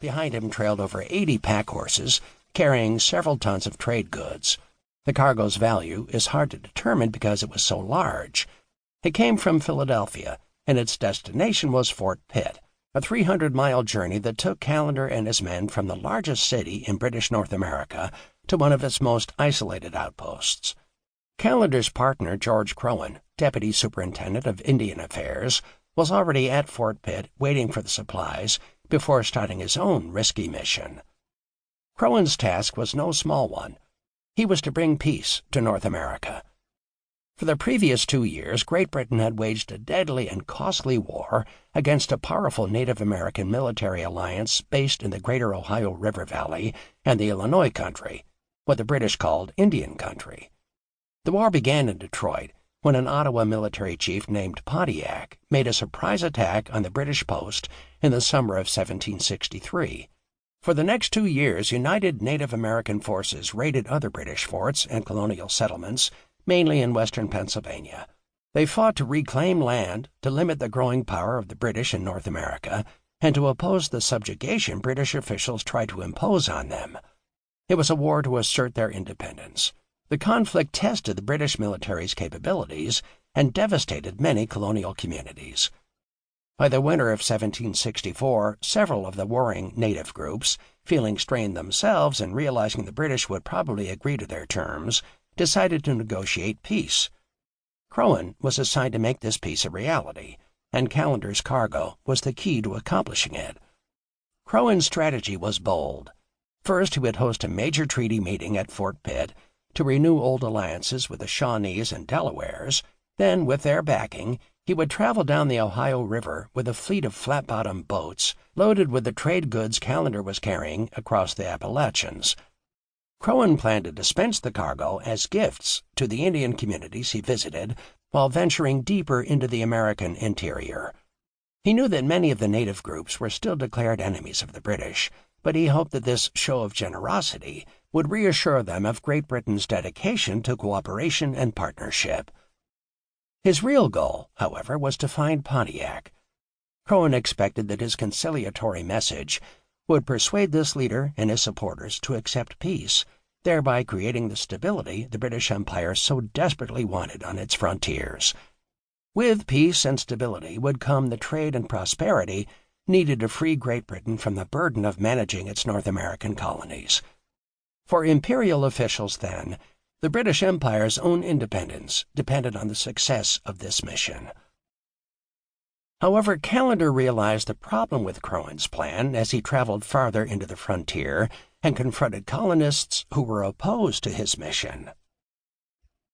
Behind him trailed over 80 pack horses, carrying several tons of trade goods. The cargo's value is hard to determine because it was so large. It came from Philadelphia, and its destination was Fort Pitt, a 300-mile journey that took Callender and his men from the largest city in British North America to one of its most isolated outposts. Callender's partner, George Crowan, Deputy Superintendent of Indian Affairs, was already at Fort Pitt waiting for the supplies before starting his own risky mission. Crowan's task was no small one. He was to bring peace to North America. For the previous 2 years, Great Britain had waged a deadly and costly war against a powerful Native American military alliance based in the greater Ohio River Valley and the Illinois country, what the British called Indian country. The war began in Detroit when an Ottawa military chief named Pontiac made a surprise attack on the British post in the summer of 1763. For the next 2 years, united Native American forces raided other British forts and colonial settlements, mainly in western Pennsylvania. They fought to reclaim land, to limit the growing power of the British in North America, and to oppose the subjugation British officials tried to impose on them. It was a war to assert their independence. The conflict tested the British military's capabilities and devastated many colonial communities. By the winter of 1764, several of the warring native groups, feeling strained themselves and realizing the British would probably agree to their terms, decided to negotiate peace. Crowan was assigned to make this peace a reality, and Callender's cargo was the key to accomplishing it. Crowan's strategy was bold. First, he would host a major treaty meeting at Fort Pitt to renew old alliances with the Shawnees and Delawares. Then, with their backing, he would travel down the Ohio River with a fleet of flat-bottomed boats loaded with the trade goods Callender was carrying across the Appalachians. Crowan planned to dispense the cargo as gifts to the Indian communities he visited while venturing deeper into the American interior. He knew that many of the native groups were still declared enemies of the British, but he hoped that this show of generosity would reassure them of Great Britain's dedication to cooperation and partnership. His real goal, however, was to find Pontiac. Crowan expected that his conciliatory message would persuade this leader and his supporters to accept peace, thereby creating the stability the British Empire so desperately wanted on its frontiers. With peace and stability would come the trade and prosperity needed to free Great Britain from the burden of managing its North American colonies. For imperial officials then, the British Empire's own independence depended on the success of this mission. However, Callender realized the problem with Crowan's plan as he traveled farther into the frontier and confronted colonists who were opposed to his mission.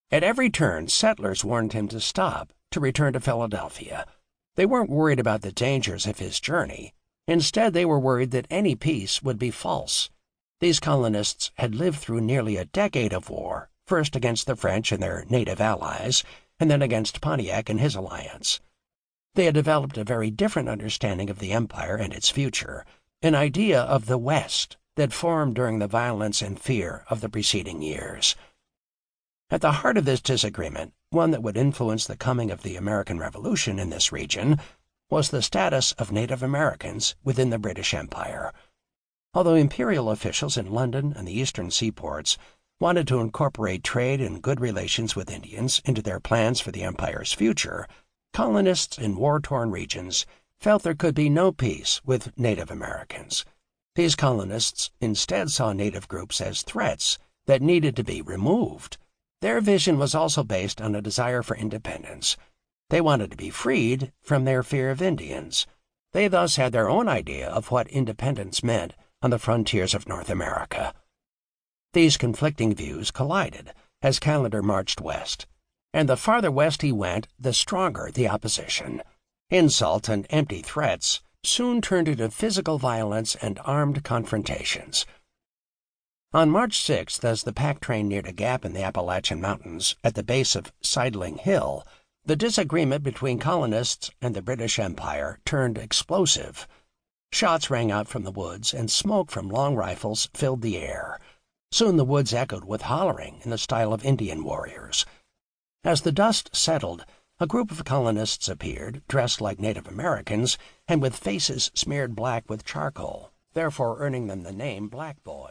At every turn, settlers warned him to stop, to return to Philadelphia. They weren't worried about the dangers of his journey. Instead, they were worried that any peace would be false. These colonists had lived through nearly a decade of war, first against the French and their native allies, and then against Pontiac and his alliance. They had developed a very different understanding of the empire and its future, an idea of the West that formed during the violence and fear of the preceding years. At the heart of this disagreement, one that would influence the coming of the American Revolution in this region, was the status of Native Americans within the British Empire. Although imperial officials in London and the eastern seaports wanted to incorporate trade and good relations with Indians into their plans for the empire's future, colonists in war-torn regions felt there could be no peace with Native Americans. These colonists instead saw native groups as threats that needed to be removed. Their vision was also based on a desire for independence. They wanted to be freed from their fear of Indians. They thus had their own idea of what independence meant on the frontiers of North America. These conflicting views collided as Callender marched west, and the farther west he went, the stronger the opposition. Insult and empty threats soon turned into physical violence and armed confrontations. On March 6th, as the pack train neared a gap in the Appalachian Mountains at the base of Sidling Hill, the disagreement between colonists and the British Empire turned explosive. Shots rang out from the woods, and smoke from long rifles filled the air. Soon the woods echoed with hollering in the style of Indian warriors. As the dust settled, a group of colonists appeared, dressed like Native Americans and with faces smeared black with charcoal. therefore earning them the name Black Boy.